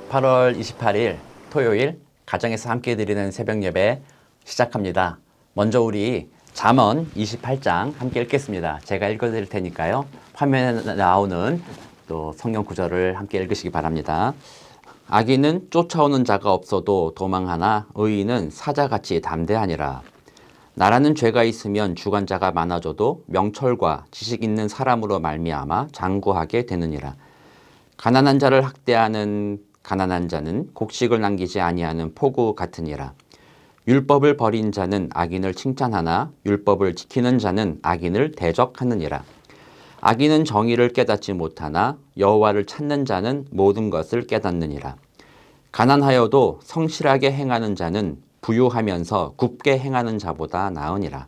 8월 28일 토요일 가정에서 함께 드리는 새벽 예배 시작합니다. 먼저 우리 잠언 28장 함께 읽겠습니다. 제가 읽어드릴 테니까요. 화면에 나오는 또 성경 구절을 함께 읽으시기 바랍니다. 악인은 쫓아오는 자가 없어도 도망하나 의인은 사자같이 담대하니라. 나라는 죄가 있으면 주관자가 많아져도 명철과 지식 있는 사람으로 말미암아 장구하게 되느니라. 가난한 자를 학대하는 가난한 자는 곡식을 남기지 아니하는 포구 같으니라. 율법을 버린 자는 악인을 칭찬하나 율법을 지키는 자는 악인을 대적하느니라. 악인은 정의를 깨닫지 못하나 여호와를 찾는 자는 모든 것을 깨닫느니라. 가난하여도 성실하게 행하는 자는 부유하면서 굽게 행하는 자보다 나으니라.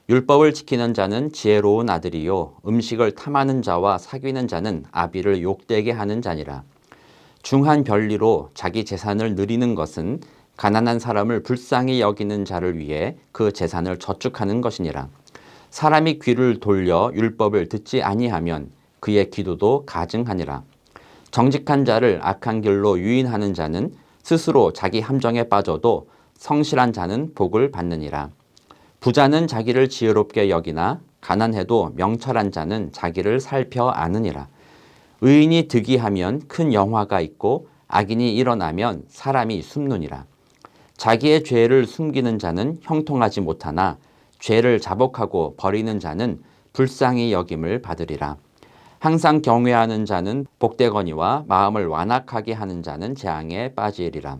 율법을 지키는 자는 지혜로운 아들이요 음식을 탐하는 자와 사귀는 자는 아비를 욕되게 하는 자니라. 중한 별리로 자기 재산을 누리는 것은 가난한 사람을 불쌍히 여기는 자를 위해 그 재산을 저축하는 것이니라. 사람이 귀를 돌려 율법을 듣지 아니하면 그의 기도도 가증하니라. 정직한 자를 악한 길로 유인하는 자는 스스로 자기 함정에 빠져도 성실한 자는 복을 받느니라. 부자는 자기를 지혜롭게 여기나 가난해도 명철한 자는 자기를 살펴 아느니라. 의인이 득이하면 큰 영화가 있고 악인이 일어나면 사람이 숨느니라. 자기의 죄를 숨기는 자는 형통하지 못하나 죄를 자복하고 버리는 자는 불쌍히 여김을 받으리라. 항상 경외하는 자는 복되거니와 마음을 완악하게 하는 자는 재앙에 빠지리라.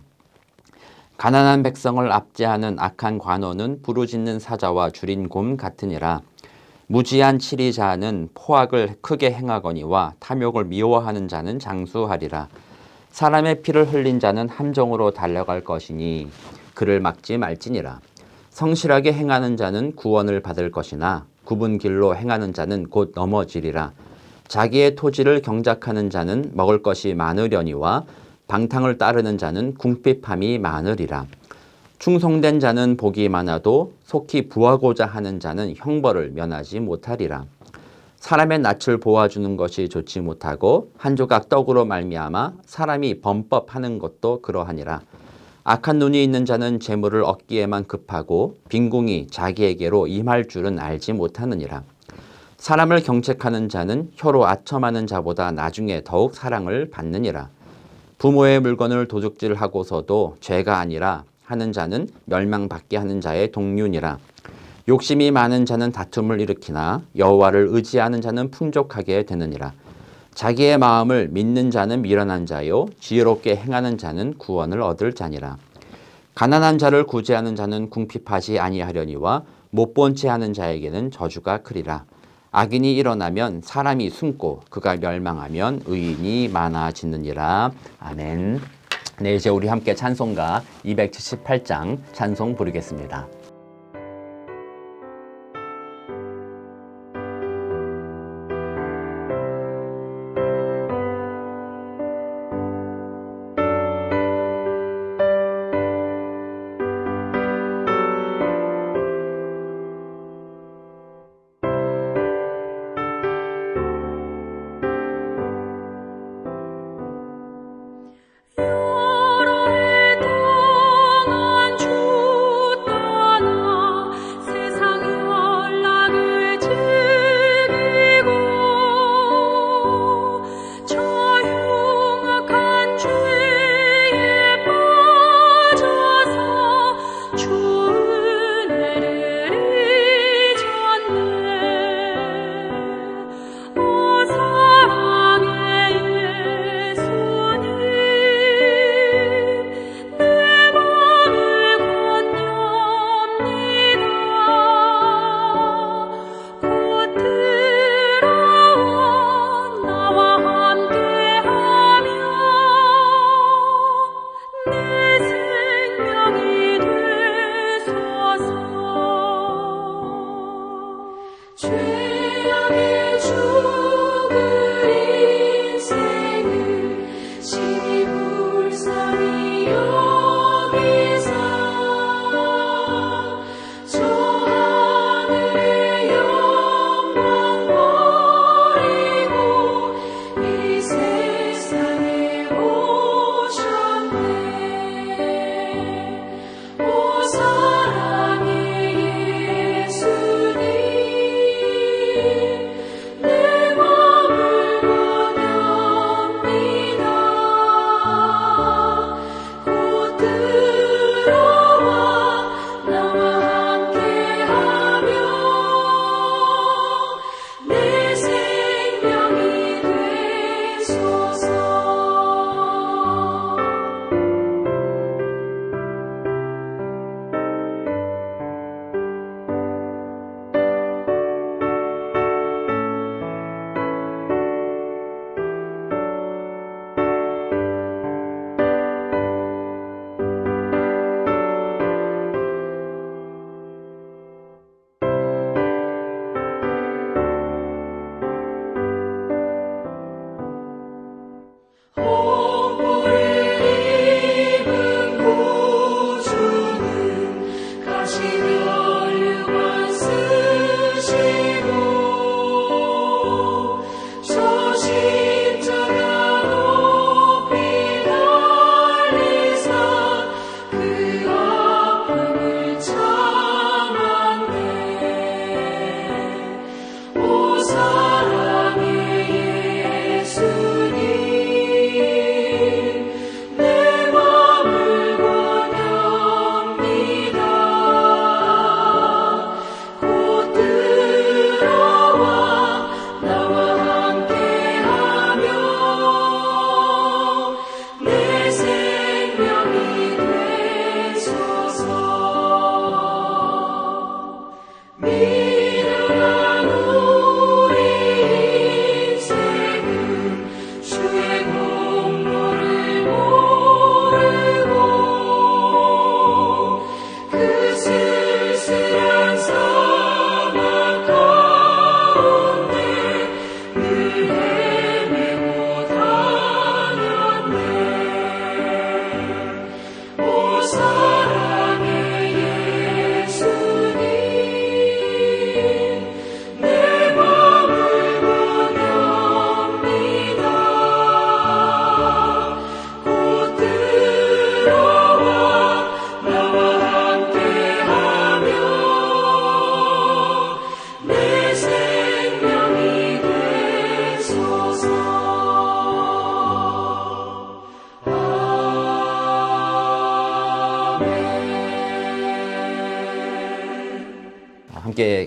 가난한 백성을 압제하는 악한 관원은 부르짖는 사자와 줄인 곰 같으니라. 무지한 치리자는 포악을 크게 행하거니와 탐욕을 미워하는 자는 장수하리라. 사람의 피를 흘린 자는 함정으로 달려갈 것이니 그를 막지 말지니라. 성실하게 행하는 자는 구원을 받을 것이나 굽은 길로 행하는 자는 곧 넘어지리라. 자기의 토지를 경작하는 자는 먹을 것이 많으려니와 방탕을 따르는 자는 궁핍함이 많으리라. 충성된 자는 복이 많아도 속히 부하고자 하는 자는 형벌을 면하지 못하리라. 사람의 낯을 보아주는 것이 좋지 못하고 한 조각 떡으로 말미암아 사람이 범법하는 것도 그러하니라. 악한 눈이 있는 자는 재물을 얻기에만 급하고 빈궁이 자기에게로 임할 줄은 알지 못하느니라. 사람을 경책하는 자는 혀로 아첨하는 자보다 나중에 더욱 사랑을 받느니라. 부모의 물건을 도둑질하고서도 죄가 아니라 하는 자는 멸망받게 하는 자의 동륜이라. 욕심이 많은 자는 다툼을 일으키나 여호와를 의지하는 자는 풍족하게 되느니라. 자기의 마음을 믿는 자는 미련한 자요 지혜롭게 행하는 자는 구원을 얻을 자니라. 가난한 자를 구제하는 자는 궁핍하지 아니하려니와 못본 채 하는 자에게는 저주가 크리라. 악인이 일어나면 사람이 숨고 그가 멸망하면 의인이 많아지느니라. 아멘. 네, 이제 우리 함께 찬송가 278장 찬송 부르겠습니다.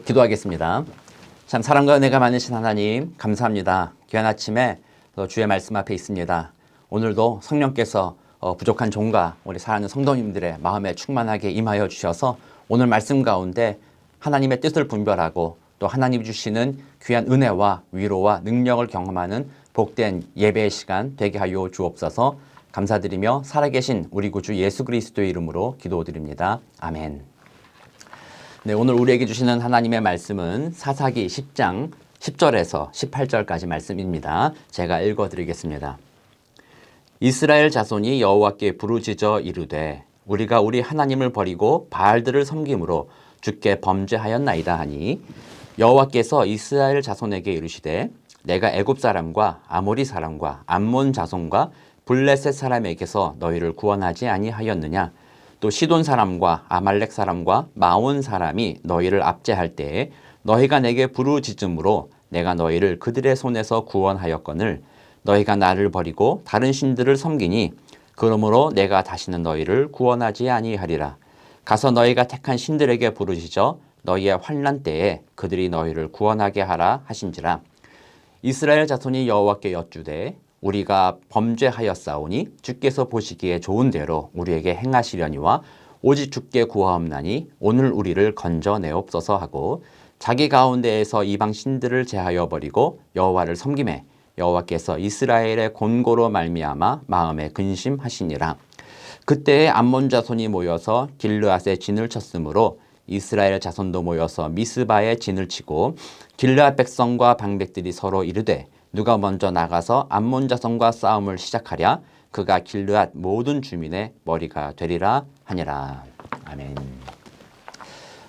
기도하겠습니다. 참 사랑과 은혜가 많으신 하나님 감사합니다. 귀한 아침에 주의 말씀 앞에 있습니다. 오늘도 성령께서 부족한 종과 우리 사랑하는 성도님들의 마음에 충만하게 임하여 주셔서 오늘 말씀 가운데 하나님의 뜻을 분별하고 또 하나님이 주시는 귀한 은혜와 위로와 능력을 경험하는 복된 예배의 시간 되게 하여 주옵소서. 감사드리며 살아계신 우리 구주 예수 그리스도의 이름으로 기도드립니다. 아멘. 네, 오늘 우리에게 주시는 하나님의 말씀은 사사기 10장 10절에서 18절까지 말씀입니다. 제가 읽어드리겠습니다. 이스라엘 자손이 여호와께 부르짖어 이르되 우리가 우리 하나님을 버리고 바알들을 섬김으로 주께 범죄하였나이다 하니 여호와께서 이스라엘 자손에게 이르시되 내가 애굽 사람과 아모리 사람과 암몬 자손과 블레셋 사람에게서 너희를 구원하지 아니하였느냐. 또 시돈 사람과 아말렉 사람과 마온 사람이 너희를 압제할 때에 너희가 내게 부르짖음으로 내가 너희를 그들의 손에서 구원하였거늘 너희가 나를 버리고 다른 신들을 섬기니 그러므로 내가 다시는 너희를 구원하지 아니하리라. 가서 너희가 택한 신들에게 부르짖어 너희의 환난 때에 그들이 너희를 구원하게 하라 하신지라. 이스라엘 자손이 여호와께 여쭈되 우리가 범죄하였사오니 주께서 보시기에 좋은 대로 우리에게 행하시려니와 오직 주께 구하옵나니 오늘 우리를 건져내옵소서 하고 자기 가운데에서 이방 신들을 제하여 버리고 여호와를 섬기매 여호와께서 이스라엘의 곤고로 말미암아 마음에 근심하시니라. 그때에 암몬 자손이 모여서 길르앗에 진을 쳤으므로 이스라엘 자손도 모여서 미스바에 진을 치고 길르앗 백성과 방백들이 서로 이르되 누가 먼저 나가서 암몬 자손과 싸움을 시작하랴 그가 길르앗 모든 주민의 머리가 되리라 하니라. 아멘.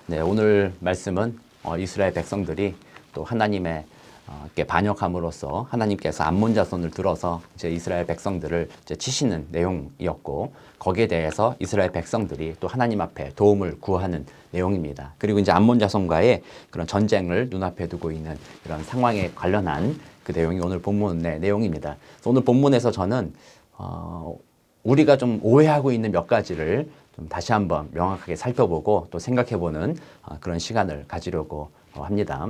네, 오늘 말씀은 이스라엘 백성들이 또 하나님의 께 반역함으로써 하나님께서 암몬 자손을 들어서 이제 이스라엘 백성들을 이제 치시는 내용이었고 거기에 대해서 이스라엘 백성들이 또 하나님 앞에 도움을 구하는 내용입니다. 그리고 이제 암몬 자손과의 그런 전쟁을 눈앞에 두고 있는 이런 상황에 관련한 그 내용이 오늘 본문의 내용입니다. 그래서 오늘 본문에서 저는 우리가 좀 오해하고 있는 몇 가지를 좀 다시 한번 명확하게 살펴보고 또 생각해보는 그런 시간을 가지려고 합니다.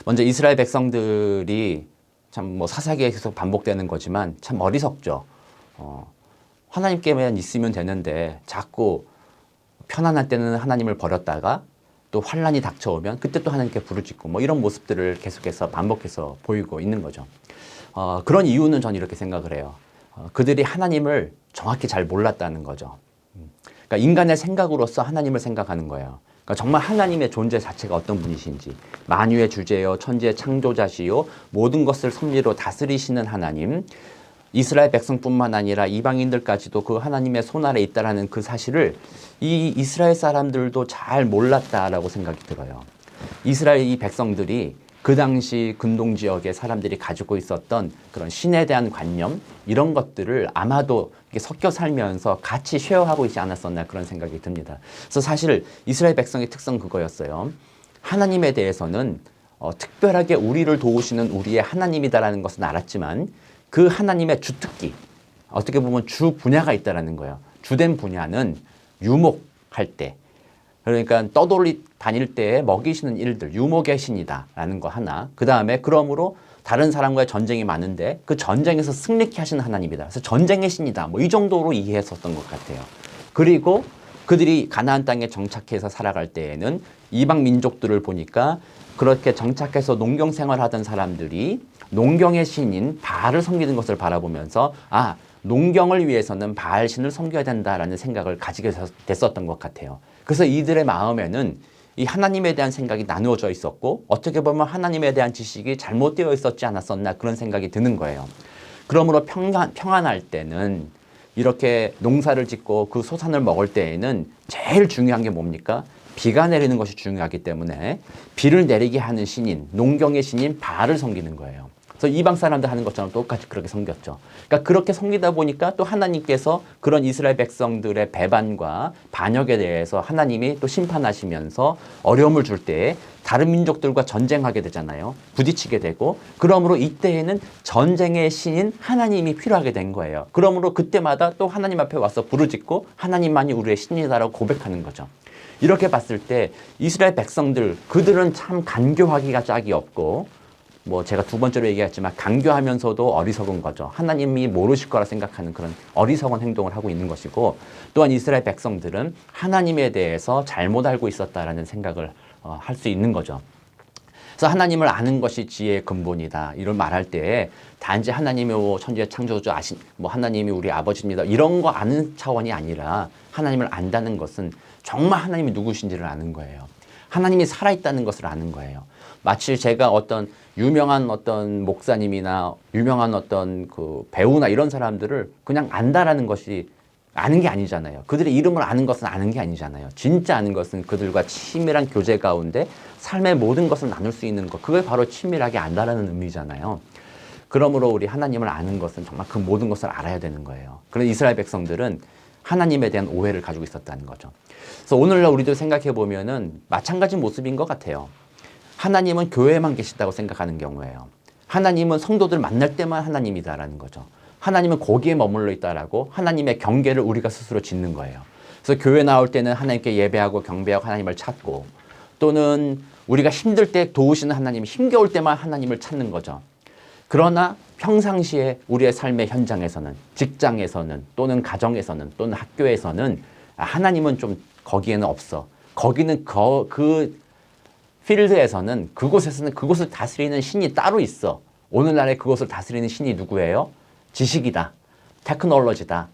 먼저 이스라엘 백성들이 참 뭐 사사기에 계속 반복되는 거지만 참 어리석죠. 하나님께만 있으면 되는데 자꾸 편안할 때는 하나님을 버렸다가 또 환란이 닥쳐오면 그때 또 하나님께 부르짖고 뭐 이런 모습들을 계속해서 반복해서 보이고 있는 거죠. 그런 이유는 저는 이렇게 생각을 해요. 그들이 하나님을 정확히 잘 몰랐다는 거죠. 그러니까 인간의 생각으로서 하나님을 생각하는 거예요. 그러니까 정말 하나님의 존재 자체가 어떤 분이신지, 만유의 주제요, 천지의 창조자시요, 모든 것을 섭리로 다스리시는 하나님, 이스라엘 백성뿐만 아니라 이방인들까지도 그 하나님의 손 아래 있다라는 그 사실을 이 이스라엘 사람들도 잘 몰랐다라고 생각이 들어요. 이스라엘 이 백성들이 그 당시 근동 지역의 사람들이 가지고 있었던 그런 신에 대한 관념 이런 것들을 아마도 섞여 살면서 같이 쉐어하고 있지 않았었나 그런 생각이 듭니다. 그래서 사실 이스라엘 백성의 특성 그거였어요. 하나님에 대해서는 특별하게 우리를 도우시는 우리의 하나님이다라는 것은 알았지만 그 하나님의 주특기, 어떻게 보면 주 분야가 있다라는 거예요. 주된 분야는 유목할 때, 그러니까 떠돌이 다닐 때에 먹이시는 일들, 유목의 신이다라는 거 하나. 그 다음에 그러므로 다른 사람과의 전쟁이 많은데 그 전쟁에서 승리케 하시는 하나님이다. 그래서 전쟁의 신이다. 뭐 이 정도로 이해했었던 것 같아요. 그리고 그들이 가나안 땅에 정착해서 살아갈 때에는 이방 민족들을 보니까 그렇게 정착해서 농경 생활하던 사람들이 농경의 신인 바알을 섬기는 것을 바라보면서 농경을 위해서는 바알 신을 섬겨야 된다라는 생각을 가지게 됐었던 것 같아요. 그래서 이들의 마음에는 이 하나님에 대한 생각이 나누어져 있었고 어떻게 보면 하나님에 대한 지식이 잘못되어 있었지 않았었나 그런 생각이 드는 거예요. 그러므로 평안할 때는 이렇게 농사를 짓고 그 소산을 먹을 때에는 제일 중요한 게 뭡니까? 비가 내리는 것이 중요하기 때문에 비를 내리게 하는 신인, 농경의 신인 바알을 섬기는 거예요. 그래서 이방 사람들 하는 것처럼 똑같이 그렇게 섬겼죠. 그러니까 그렇게 섬기다 보니까 또 하나님께서 그런 이스라엘 백성들의 배반과 반역에 대해서 하나님이 또 심판하시면서 어려움을 줄 때에 다른 민족들과 전쟁하게 되잖아요. 부딪히게 되고 그러므로 이때에는 전쟁의 신인 하나님이 필요하게 된 거예요. 그러므로 그때마다 또 하나님 앞에 와서 부르짖고 하나님만이 우리의 신이다라고 고백하는 거죠. 이렇게 봤을 때 이스라엘 백성들, 그들은 참 간교하기가 짝이 없고, 뭐 제가 두 번째로 얘기했지만 간교하면서도 어리석은 거죠. 하나님이 모르실 거라 생각하는 그런 어리석은 행동을 하고 있는 것이고, 또한 이스라엘 백성들은 하나님에 대해서 잘못 알고 있었다라는 생각을 할 수 있는 거죠. 그래서 하나님을 아는 것이 지혜의 근본이다. 이런 말할 때 단지 하나님이 뭐 천지의 창조주 아신, 뭐 하나님이 우리 아버지입니다. 이런 거 아는 차원이 아니라 하나님을 안다는 것은 정말 하나님이 누구신지를 아는 거예요. 하나님이 살아있다는 것을 아는 거예요. 마치 제가 어떤 유명한 어떤 목사님이나 유명한 어떤 그 배우나 이런 사람들을 그냥 안다라는 것이 아는 게 아니잖아요. 그들의 이름을 아는 것은 아는 게 아니잖아요. 진짜 아는 것은 그들과 친밀한 교제 가운데 삶의 모든 것을 나눌 수 있는 것. 그게 바로 친밀하게 안다라는 의미잖아요. 그러므로 우리 하나님을 아는 것은 정말 그 모든 것을 알아야 되는 거예요. 그런데 이스라엘 백성들은 하나님에 대한 오해를 가지고 있었다는 거죠. 그래서 오늘날 우리도 생각해 보면은 마찬가지 모습인 것 같아요. 하나님은 교회에만 계시다고 생각하는 경우예요. 하나님은 성도들 만날 때만 하나님이다라는 거죠. 하나님은 거기에 머물러 있다라고 하나님의 경계를 우리가 스스로 짓는 거예요. 그래서 교회 나올 때는 하나님께 예배하고 경배하고 하나님을 찾고, 또는 우리가 힘들 때 도우시는 하나님, 힘겨울 때만 하나님을 찾는 거죠. 그러나 평상시에 우리의 삶의 현장에서는, 직장에서는, 또는 가정에서는, 또는 학교에서는 하나님은 좀 거기에는 없어. 거기는 그 필드에서는, 그곳에서는 그곳을 다스리는 신이 따로 있어. 오늘날에 그곳을 다스리는 신이 누구예요? 지식이다, 테크놀로지다,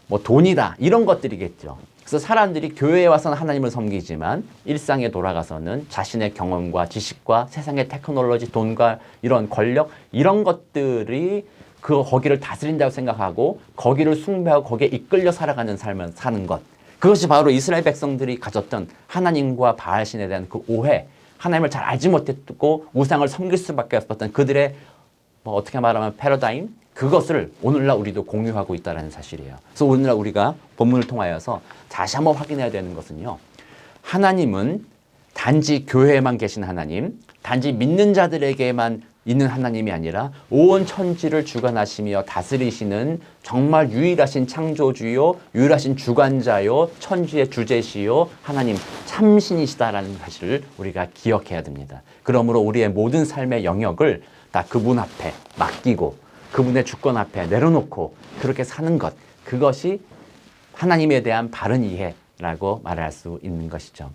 뭐 돈이다, 이런 것들이겠죠. 그래서 사람들이 교회에 와서는 하나님을 섬기지만 일상에 돌아가서는 자신의 경험과 지식과 세상의 테크놀로지, 돈과 이런 권력, 이런 것들이 거기를 다스린다고 생각하고 거기를 숭배하고 거기에 이끌려 살아가는 삶을 사는 것. 그것이 바로 이스라엘 백성들이 가졌던 하나님과 바알신에 대한 그 오해, 하나님을 잘 알지 못했고 우상을 섬길 수밖에 없었던 그들의 뭐 어떻게 말하면 패러다임, 그것을 오늘날 우리도 공유하고 있다는 사실이에요. 그래서 오늘날 우리가 본문을 통하여서 다시 한번 확인해야 되는 것은요, 하나님은 단지 교회에만 계신 하나님, 단지 믿는 자들에게만 있는 하나님이 아니라 온 천지를 주관하시며 다스리시는 정말 유일하신 창조주요, 유일하신 주관자요, 천지의 주제시요, 하나님 참신이시다라는 사실을 우리가 기억해야 됩니다. 그러므로 우리의 모든 삶의 영역을 다 그분 앞에 맡기고 그분의 주권 앞에 내려놓고 그렇게 사는 것, 그것이 하나님에 대한 바른 이해라고 말할 수 있는 것이죠.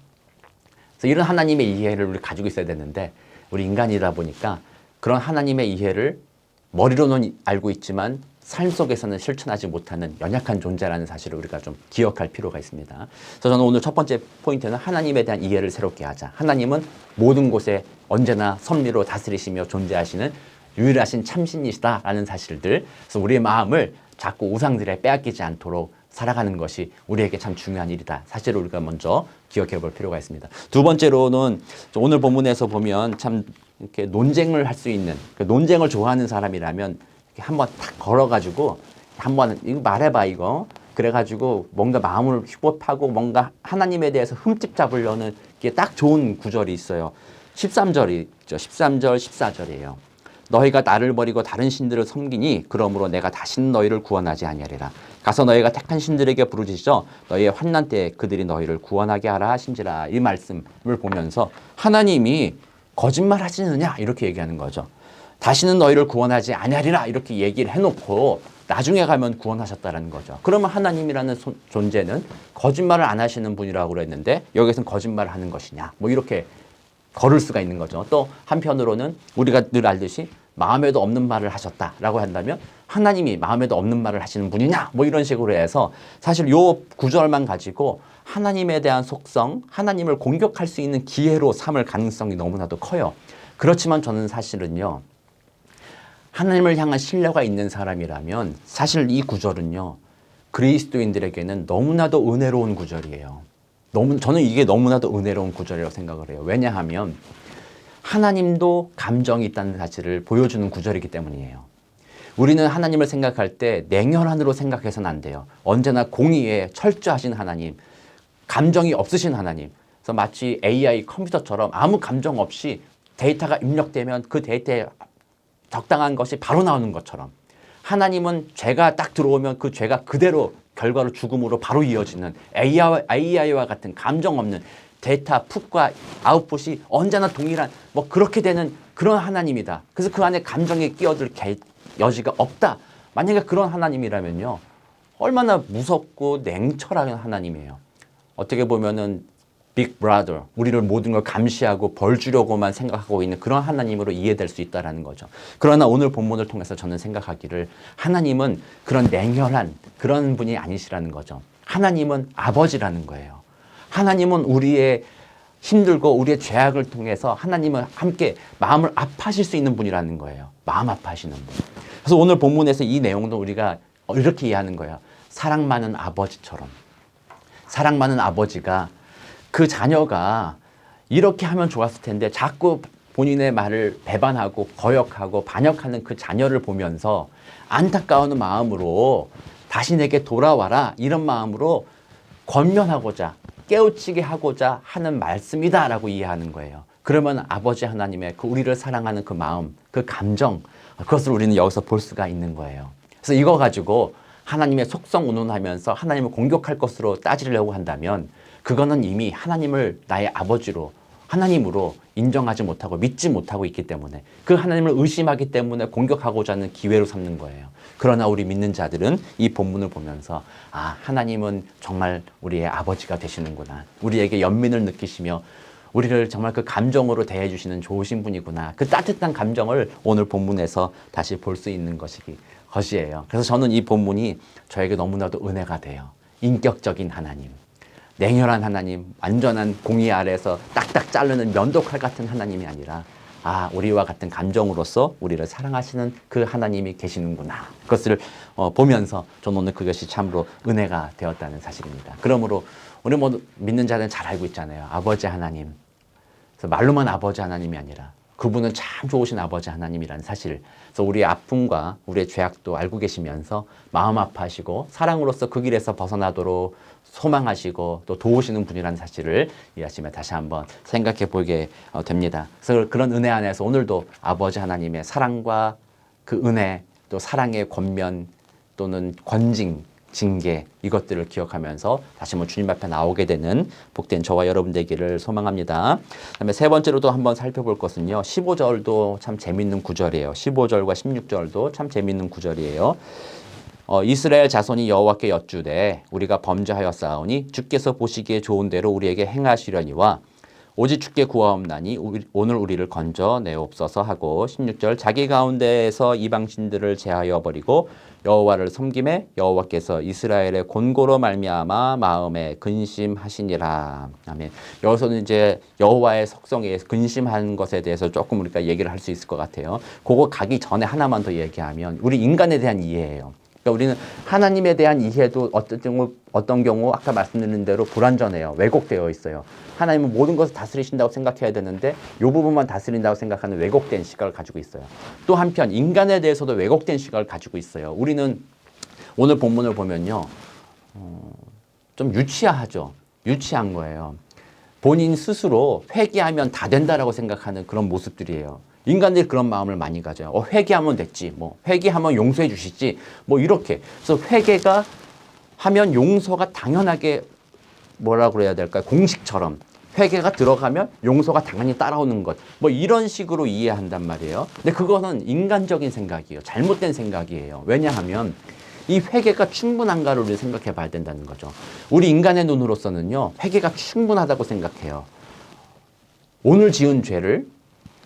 그래서 이런 하나님의 이해를 우리 가지고 있어야 되는데, 우리 인간이다 보니까 그런 하나님의 이해를 머리로는 알고 있지만 삶 속에서는 실천하지 못하는 연약한 존재라는 사실을 우리가 좀 기억할 필요가 있습니다. 그래서 저는 오늘 첫 번째 포인트는 하나님에 대한 이해를 새롭게 하자. 하나님은 모든 곳에 언제나 섭리로 다스리시며 존재하시는 유일하신 참신이시다라는 사실들. 그래서 우리의 마음을 자꾸 우상들에 빼앗기지 않도록 살아가는 것이 우리에게 참 중요한 일이다. 사실을 우리가 먼저 기억해 볼 필요가 있습니다. 두 번째로는 오늘 본문에서 보면 참 이렇게 논쟁을 할 수 있는, 논쟁을 좋아하는 사람이라면 이렇게 한번 탁 걸어가지고 한번 이거 말해봐 이거. 그래가지고 뭔가 마음을 휘법하고 뭔가 하나님에 대해서 흠집 잡으려는 게 딱 좋은 구절이 있어요. 13절이죠. 13절, 14절이에요. 너희가 나를 버리고 다른 신들을 섬기니 그러므로 내가 다시는 너희를 구원하지 아니하리라. 가서 너희가 택한 신들에게 부르짖어 너희의 환난 때에 그들이 너희를 구원하게 하라 하신지라. 이 말씀을 보면서 하나님이 거짓말 하시느냐 이렇게 얘기하는 거죠. 다시는 너희를 구원하지 아니하리라 이렇게 얘기를 해놓고 나중에 가면 구원하셨다는 거죠. 그러면 하나님이라는 존재는 거짓말을 안 하시는 분이라고 그랬는데 여기서는 거짓말을 하는 것이냐, 뭐 이렇게 걸을 수가 있는 거죠. 또 한편으로는 우리가 늘 알듯이 마음에도 없는 말을 하셨다라고 한다면 하나님이 마음에도 없는 말을 하시는 분이냐, 뭐 이런 식으로 해서 사실 요 구절만 가지고 하나님에 대한 속성, 하나님을 공격할 수 있는 기회로 삼을 가능성이 너무나도 커요. 그렇지만 저는 사실은요, 하나님을 향한 신뢰가 있는 사람이라면 사실 이 구절은요, 그리스도인들에게는 너무나도 은혜로운 구절이에요. 저는 이게 너무나도 은혜로운 구절이라고 생각을 해요. 왜냐하면 하나님도 감정이 있다는 사실을 보여주는 구절이기 때문이에요. 우리는 하나님을 생각할 때 냉혈한으로 생각해서는 안 돼요. 언제나 공의에 철저하신 하나님, 감정이 없으신 하나님. 그래서 마치 AI 컴퓨터처럼 아무 감정 없이 데이터가 입력되면 그 데이터에 적당한 것이 바로 나오는 것처럼 하나님은 죄가 딱 들어오면 그 죄가 그대로 결과로 죽음으로 바로 이어지는 AI와 같은 감정 없는 데이터 풋과 아웃풋이 언제나 동일한 뭐 그렇게 되는 그런 하나님이다. 그래서 그 안에 감정에 끼어들 여지가 없다. 만약에 그런 하나님이라면요, 얼마나 무섭고 냉철한 하나님이에요. 어떻게 보면은 빅 브라더, 우리를 모든 걸 감시하고 벌 주려고만 생각하고 있는 그런 하나님으로 이해될 수 있다는 거죠. 그러나 오늘 본문을 통해서 저는 생각하기를 하나님은 그런 냉혈한 그런 분이 아니시라는 거죠. 하나님은 아버지라는 거예요. 하나님은 우리의 힘들고 우리의 죄악을 통해서 하나님은 함께 마음을 아파하실 수 있는 분이라는 거예요. 마음 아파하시는 분. 그래서 오늘 본문에서 이 내용도 우리가 이렇게 이해하는 거예요. 사랑 많은 아버지처럼. 사랑 많은 아버지가 그 자녀가 이렇게 하면 좋았을 텐데 자꾸 본인의 말을 배반하고 거역하고 반역하는 그 자녀를 보면서 안타까운 마음으로 다시 내게 돌아와라, 이런 마음으로 권면하고자 깨우치게 하고자 하는 말씀이다라고 이해하는 거예요. 그러면 아버지 하나님의 그 우리를 사랑하는 그 마음, 그 감정, 그것을 우리는 여기서 볼 수가 있는 거예요. 그래서 이거 가지고 하나님의 속성 운운하면서 하나님을 공격할 것으로 따지려고 한다면 그거는 이미 하나님을 나의 아버지로, 하나님으로 인정하지 못하고 믿지 못하고 있기 때문에, 그 하나님을 의심하기 때문에 공격하고자 하는 기회로 삼는 거예요. 그러나 우리 믿는 자들은 이 본문을 보면서 아, 하나님은 정말 우리의 아버지가 되시는구나, 우리에게 연민을 느끼시며 우리를 정말 그 감정으로 대해주시는 좋으신 분이구나, 그 따뜻한 감정을 오늘 본문에서 다시 볼 수 있는 것이에요. 그래서 저는 이 본문이 저에게 너무나도 은혜가 돼요. 인격적인 하나님, 냉혈한 하나님, 완전한 공의 아래에서 딱딱 자르는 면도칼 같은 하나님이 아니라 아, 우리와 같은 감정으로서 우리를 사랑하시는 그 하나님이 계시는구나, 그것을 보면서 저는 오늘 그것이 참으로 은혜가 되었다는 사실입니다. 그러므로 우리 모두 믿는 자들은 잘 알고 있잖아요. 아버지 하나님, 그래서 말로만 아버지 하나님이 아니라 그분은 참 좋으신 아버지 하나님이라는 사실, 그래서 우리의 아픔과 우리의 죄악도 알고 계시면서 마음 아파하시고 사랑으로서 그 길에서 벗어나도록 소망하시고 또 도우시는 분이라는 사실을 이 아침에 다시 한번 생각해 보게 됩니다. 그래서 그런 은혜 안에서 오늘도 아버지 하나님의 사랑과 그 은혜, 또 사랑의 권면 또는 권징, 징계, 이것들을 기억하면서 다시 한번 주님 앞에 나오게 되는 복된 저와 여러분 되기를 소망합니다. 그다음에 세 번째로도 한번 살펴볼 것은요, 15절도 참 재밌는 구절이에요. 15절과 16절도 참 재밌는 구절이에요. 이스라엘 자손이 여호와께 여쭈되 우리가 범죄하였사오니 주께서 보시기에 좋은 대로 우리에게 행하시려니와 오직 주께 구하옵나니 오늘 우리를 건져내옵소서 하고, 16절 자기 가운데에서 이방신들을 제하여 버리고 여호와를 섬김에 여호와께서 이스라엘의 곤고로 말미암아 마음에 근심하시니라. 아멘. 여기서는 이제 여호와의 속성에 근심하는 것에 대해서 조금 우리가 얘기를 할 수 있을 것 같아요. 그거 가기 전에 하나만 더 얘기하면 우리 인간에 대한 이해예요. 그러니까 우리는 하나님에 대한 이해도 어떤 경우 아까 말씀드린 대로 불완전해요. 왜곡되어 있어요. 하나님은 모든 것을 다스리신다고 생각해야 되는데 이 부분만 다스린다고 생각하는 왜곡된 시각을 가지고 있어요. 또 한편 인간에 대해서도 왜곡된 시각을 가지고 있어요. 우리는 오늘 본문을 보면요, 좀 유치하죠. 유치한 거예요. 본인 스스로 회개하면 다 된다라고 생각하는 그런 모습들이에요. 인간들이 그런 마음을 많이 가져요. 회개하면 됐지, 뭐 회개하면 용서해 주시지, 뭐 이렇게. 그래서 회개가 하면 용서가 당연하게 뭐라고 그래야 될까요? 공식처럼 회개가 들어가면 용서가 당연히 따라오는 것, 뭐 이런 식으로 이해한단 말이에요. 근데 그거는 인간적인 생각이에요. 잘못된 생각이에요. 왜냐하면 이 회개가 충분한가를 우리 생각해 봐야 된다는 거죠. 우리 인간의 눈으로서는요, 회개가 충분하다고 생각해요. 오늘 지은 죄를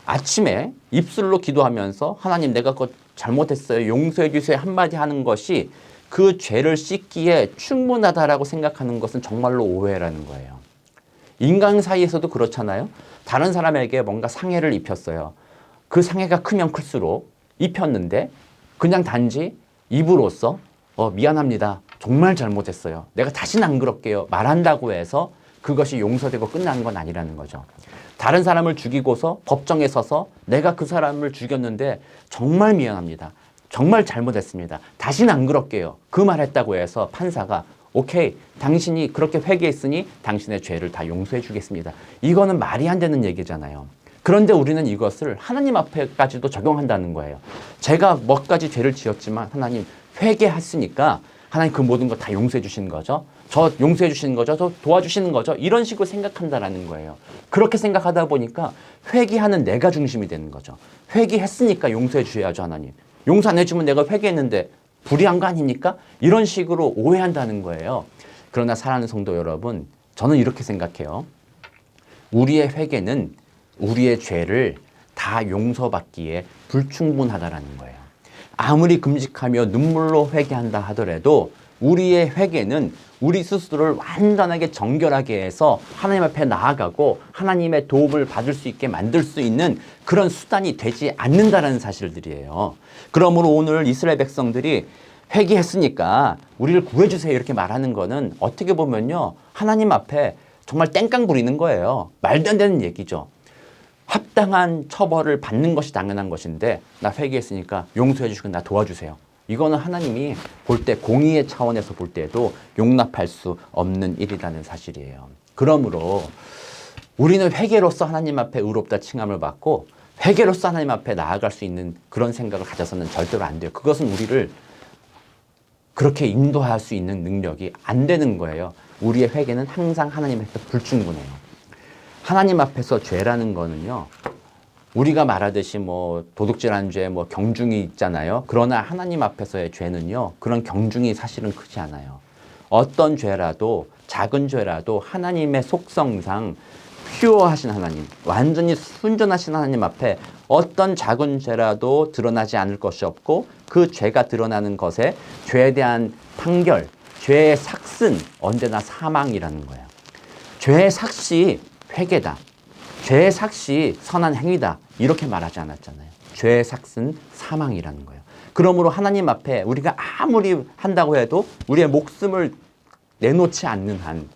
아침에 입술로 기도하면서 하나님 내가 그거 잘못했어요, 용서해 주세요 한마디 하는 것이 그 죄를 씻기에 충분하다라고 생각하는 것은 정말로 오해라는 거예요. 인간 사이에서도 그렇잖아요. 다른 사람에게 뭔가 상해를 입혔어요. 그 상해가 크면 클수록 입혔는데 그냥 단지 입으로써 미안합니다, 정말 잘못했어요, 내가 다시는 안 그럴게요 말한다고 해서 그것이 용서되고 끝나는 건 아니라는 거죠. 다른 사람을 죽이고서 법정에 서서 내가 그 사람을 죽였는데 정말 미안합니다, 정말 잘못했습니다, 다시는 안 그럴게요, 그 말 했다고 해서 판사가 오케이, 당신이 그렇게 회개했으니 당신의 죄를 다 용서해 주겠습니다, 이거는 말이 안 되는 얘기잖아요. 그런데 우리는 이것을 하나님 앞에까지도 적용한다는 거예요. 제가 몇 가지 죄를 지었지만 하나님 회개했으니까 하나님 그 모든 거 다 용서해 주시는 거죠. 저 용서해 주시는 거죠. 저 도와주시는 거죠. 이런 식으로 생각한다라는 거예요. 그렇게 생각하다 보니까 회개하는 내가 중심이 되는 거죠. 회개했으니까 용서해 주셔야죠, 하나님. 용서 안 해주면 내가 회개했는데 불의한 거 아닙니까? 이런 식으로 오해한다는 거예요. 그러나 사랑하는 성도 여러분, 저는 이렇게 생각해요. 우리의 회개는 우리의 죄를 다 용서받기에 불충분하다라는 거예요. 아무리 금식하며 눈물로 회개한다 하더라도 우리의 회개는 우리 스스로를 완전하게 정결하게 해서 하나님 앞에 나아가고 하나님의 도움을 받을 수 있게 만들 수 있는 그런 수단이 되지 않는다라는 사실들이에요. 그러므로 오늘 이스라엘 백성들이 회개했으니까 우리를 구해주세요 이렇게 말하는 거는 어떻게 보면요, 하나님 앞에 정말 땡깡 부리는 거예요. 말도 안 되는 얘기죠. 합당한 처벌을 받는 것이 당연한 것인데 나 회개했으니까 용서해 주시고 나 도와주세요. 이거는 하나님이 볼 때 공의의 차원에서 볼 때도 용납할 수 없는 일이라는 사실이에요. 그러므로 우리는 회개로서 하나님 앞에 의롭다 칭함을 받고 회개로서 하나님 앞에 나아갈 수 있는 그런 생각을 가져서는 절대로 안 돼요. 그것은 우리를 그렇게 인도할 수 있는 능력이 안 되는 거예요. 우리의 회개는 항상 하나님 앞에 불충분해요. 하나님 앞에서 죄라는 거는요, 우리가 말하듯이 뭐 도둑질한 죄, 뭐 경중이 있잖아요. 그러나 하나님 앞에서의 죄는요, 그런 경중이 사실은 크지 않아요. 어떤 죄라도, 작은 죄라도 하나님의 속성상 퓨어하신 하나님, 완전히 순전하신 하나님 앞에 어떤 작은 죄라도 드러나지 않을 것이 없고 그 죄가 드러나는 것에 죄에 대한 판결, 죄의 삭은 언제나 사망이라는 거예요. 죄의 삭이 회개다. 죄의 삭이 선한 행위다. 이렇게 말하지 않았잖아요. 죄의 삭은 사망이라는 거예요. 그러므로 하나님 앞에 우리가 아무리 한다고 해도 우리의 목숨을 내놓지 않는 한,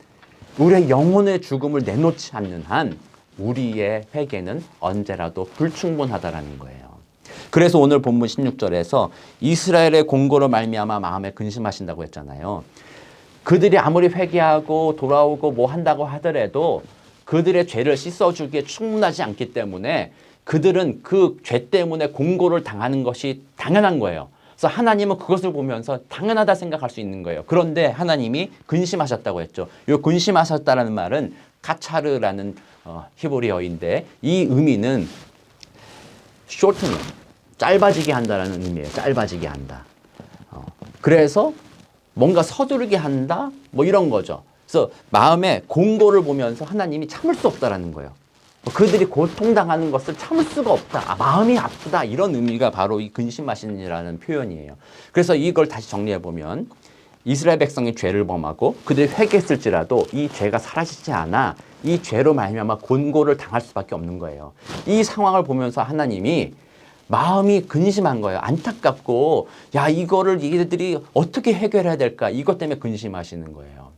우리의 영혼의 죽음을 내놓지 않는 한 우리의 회개는 언제라도 불충분하다라는 거예요. 그래서 오늘 본문 16절에서 이스라엘의 공고로 말미암아 마음에 근심하신다고 했잖아요. 그들이 아무리 회개하고 돌아오고 뭐 한다고 하더라도 그들의 죄를 씻어주기에 충분하지 않기 때문에 그들은 그 죄 때문에 공고를 당하는 것이 당연한 거예요. 그래서 하나님은 그것을 보면서 당연하다 생각할 수 있는 거예요. 그런데 하나님이 근심하셨다고 했죠. 이 근심하셨다라는 말은 카차르라는 히브리어인데 이 의미는 shorten, 짧아지게 한다라는 의미예요. 짧아지게 한다. 그래서 뭔가 서두르게 한다, 뭐 이런 거죠. 그래서 마음의 공고를 보면서 하나님이 참을 수 없다라는 거예요. 그들이 고통당하는 것을 참을 수가 없다. 마음이 아프다. 이런 의미가 바로 이 근심하시니라는 표현이에요. 그래서 이걸 다시 정리해 보면 이스라엘 백성이 죄를 범하고 그들이 회개했을지라도 이 죄가 사라지지 않아 이 죄로 말미암아 곤고를 당할 수밖에 없는 거예요. 이 상황을 보면서 하나님이 마음이 근심한 거예요. 안타깝고 야 이거를 이들이 어떻게 해결해야 될까? 이것 때문에 근심하시는 거예요.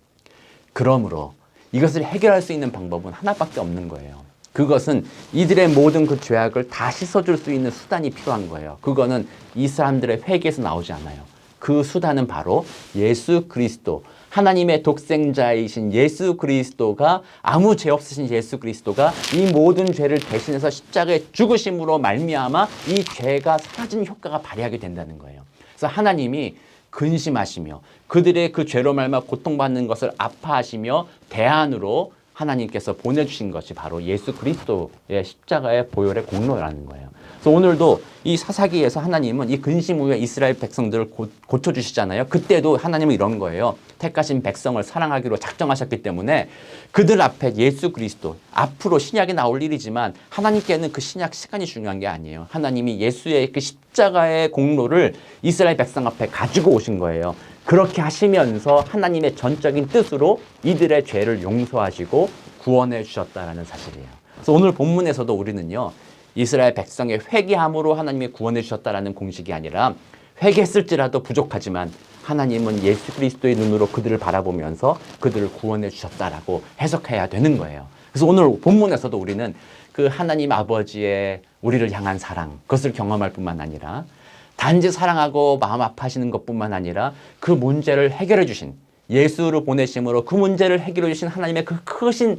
그러므로 이것을 해결할 수 있는 방법은 하나밖에 없는 거예요. 그것은 이들의 모든 그 죄악을 다 씻어줄 수 있는 수단이 필요한 거예요. 그거는 이 사람들의 회개에서 나오지 않아요. 그 수단은 바로 예수 그리스도, 하나님의 독생자이신 예수 그리스도가, 아무 죄 없으신 예수 그리스도가 이 모든 죄를 대신해서 십자가에 죽으심으로 말미암아 이 죄가 사라지는 효과가 발휘하게 된다는 거예요. 그래서 하나님이 근심하시며 그들의 그 죄로 말미암아 고통받는 것을 아파하시며 대안으로 하나님께서 보내주신 것이 바로 예수 그리스도의 십자가의 보혈의 공로라는 거예요. 그래서 오늘도 이 사사기에서 하나님은 이 근심 후에 이스라엘 백성들을 고쳐주시잖아요. 그때도 하나님은 이런 거예요. 택하신 백성을 사랑하기로 작정하셨기 때문에 그들 앞에 예수 그리스도, 앞으로 신약이 나올 일이지만 하나님께는 그 신약 시간이 중요한 게 아니에요. 하나님이 예수의 그 십자가의 공로를 이스라엘 백성 앞에 가지고 오신 거예요. 그렇게 하시면서 하나님의 전적인 뜻으로 이들의 죄를 용서하시고 구원해 주셨다는 사실이에요. 그래서 오늘 본문에서도 우리는요, 이스라엘 백성의 회개함으로 하나님이 구원해 주셨다는 공식이 아니라 회개했을지라도 부족하지만 하나님은 예수 그리스도의 눈으로 그들을 바라보면서 그들을 구원해 주셨다라고 해석해야 되는 거예요. 그래서 오늘 본문에서도 우리는 그 하나님 아버지의 우리를 향한 사랑, 그것을 경험할 뿐만 아니라 단지 사랑하고 마음 아파하시는 것뿐만 아니라 그 문제를 해결해 주신, 예수를 보내심으로 그 문제를 해결해 주신 하나님의 그 크신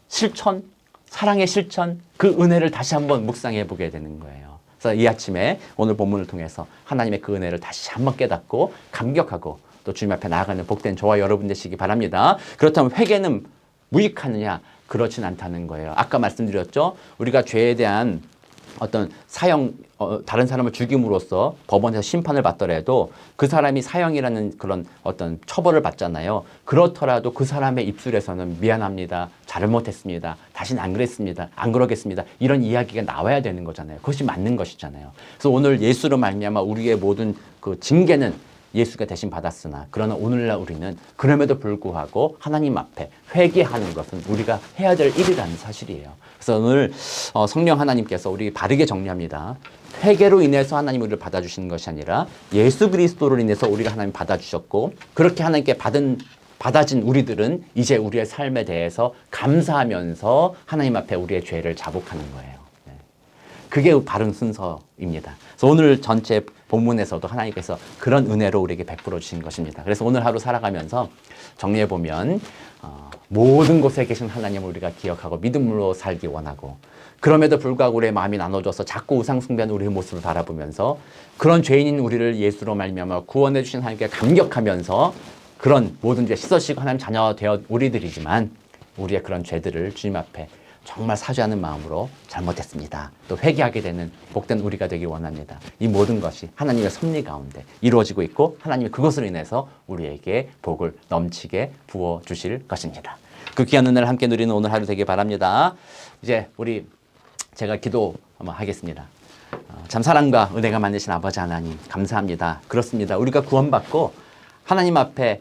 실천, 사랑의 실천, 그 은혜를 다시 한번 묵상해 보게 되는 거예요. 그래서 이 아침에 오늘 본문을 통해서 하나님의 그 은혜를 다시 한번 깨닫고 감격하고 또 주님 앞에 나아가는 복된 저와 여러분 되시기 바랍니다. 그렇다면 회개는 무익하느냐? 그렇진 않다는 거예요. 아까 말씀드렸죠? 우리가 죄에 대한 어떤 다른 사람을 죽임으로써 법원에서 심판을 받더라도 그 사람이 사형이라는 그런 어떤 처벌을 받잖아요. 그렇더라도 그 사람의 입술에서는 미안합니다. 잘못했습니다. 다시는 안 그랬습니다. 안 그러겠습니다. 이런 이야기가 나와야 되는 거잖아요. 그것이 맞는 것이잖아요. 그래서 오늘 예수로 말미암아 우리의 모든 그 징계는 예수가 대신 받았으나 그러나 오늘날 우리는 그럼에도 불구하고 하나님 앞에 회개하는 것은 우리가 해야 될 일이라는 사실이에요. 그래서 오늘 성령 하나님께서 우리 바르게 정리합니다. 회개로 인해서 하나님 우리를 받아주시는 것이 아니라 예수 그리스도로 인해서 우리가 하나님 받아주셨고 그렇게 하나님께 받아진 우리들은 이제 우리의 삶에 대해서 감사하면서 하나님 앞에 우리의 죄를 자복하는 거예요. 그게 바른 순서입니다. 그래서 오늘 전체 본문에서도 하나님께서 그런 은혜로 우리에게 베풀어 주신 것입니다. 그래서 오늘 하루 살아가면서 정리해 보면 모든 곳에 계신 하나님을 우리가 기억하고 믿음으로 살기 원하고 그럼에도 불구하고 우리의 마음이 나눠져서 자꾸 우상 숭배하는 우리의 모습을 바라보면서 그런 죄인인 우리를 예수로 말미암아 구원해 주신 하나님께 감격하면서 그런 모든 죄 씻어지고 하나님 자녀 되어 우리들이지만 우리의 그런 죄들을 주님 앞에 정말 사죄하는 마음으로 잘못했습니다. 또 회개하게 되는 복된 우리가 되기 원합니다. 이 모든 것이 하나님의 섭리 가운데 이루어지고 있고 하나님이 그것으로 인해서 우리에게 복을 넘치게 부어주실 것입니다. 그 귀한 은혜를 함께 누리는 오늘 하루 되길 바랍니다. 이제 제가 기도하겠습니다. 참 사랑과 은혜가 많으신 아버지 하나님 감사합니다. 그렇습니다. 우리가 구원받고 하나님 앞에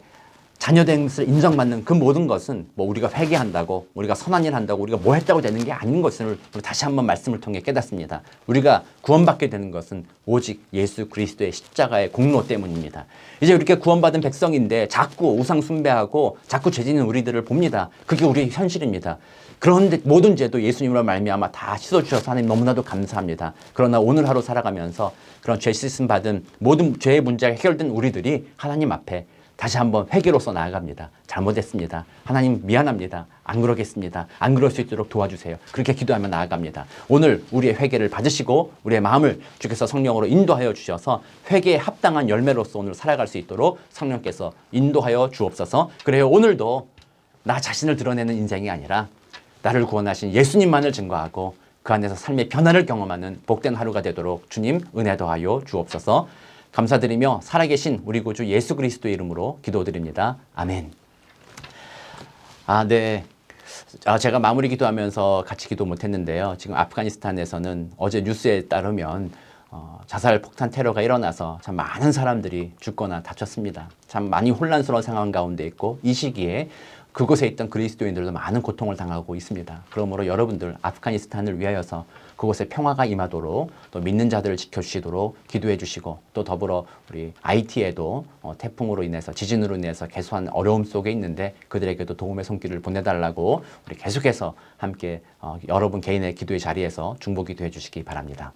자녀된 것을 인정받는 그 모든 것은 뭐 우리가 회개한다고 우리가 선한 일 한다고 우리가 뭐 했다고 되는 게 아닌 것을 다시 한번 말씀을 통해 깨닫습니다. 우리가 구원받게 되는 것은 오직 예수 그리스도의 십자가의 공로 때문입니다. 이제 이렇게 구원받은 백성인데 자꾸 우상 숭배하고 자꾸 죄 짓는 우리들을 봅니다. 그게 우리의 현실입니다. 그런데 모든 죄도 예수님으로 말미암아 다 씻어주셔서 하나님 너무나도 감사합니다. 그러나 오늘 하루 살아가면서 그런 죄 씻음 받은 모든 죄의 문제가 해결된 우리들이 하나님 앞에 다시 한번 회개로서 나아갑니다. 잘못했습니다. 하나님 미안합니다. 안 그러겠습니다. 안 그럴 수 있도록 도와주세요. 그렇게 기도하며 나아갑니다. 오늘 우리의 회개를 받으시고 우리의 마음을 주께서 성령으로 인도하여 주셔서 회개에 합당한 열매로서 오늘 살아갈 수 있도록 성령께서 인도하여 주옵소서. 그래요. 오늘도 나 자신을 드러내는 인생이 아니라 나를 구원하신 예수님만을 증거하고 그 안에서 삶의 변화를 경험하는 복된 하루가 되도록 주님 은혜 더하여 주옵소서. 감사드리며 살아계신 우리 구주 예수 그리스도의 이름으로 기도드립니다. 아멘. 네. 제가 마무리 기도하면서 같이 기도 못했는데요. 지금 아프가니스탄에서는 어제 뉴스에 따르면 자살 폭탄 테러가 일어나서 참 많은 사람들이 죽거나 다쳤습니다. 참 많이 혼란스러운 상황 가운데 있고 이 시기에 그곳에 있던 그리스도인들도 많은 고통을 당하고 있습니다. 그러므로 여러분들 아프가니스탄을 위하여서 그곳에 평화가 임하도록 또 믿는 자들을 지켜주시도록 기도해 주시고 또 더불어 우리 IT에도 태풍으로 인해서 지진으로 인해서 계속한 어려움 속에 있는데 그들에게도 도움의 손길을 보내달라고 우리 계속해서 함께 여러분 개인의 기도의 자리에서 중보 기도해 주시기 바랍니다.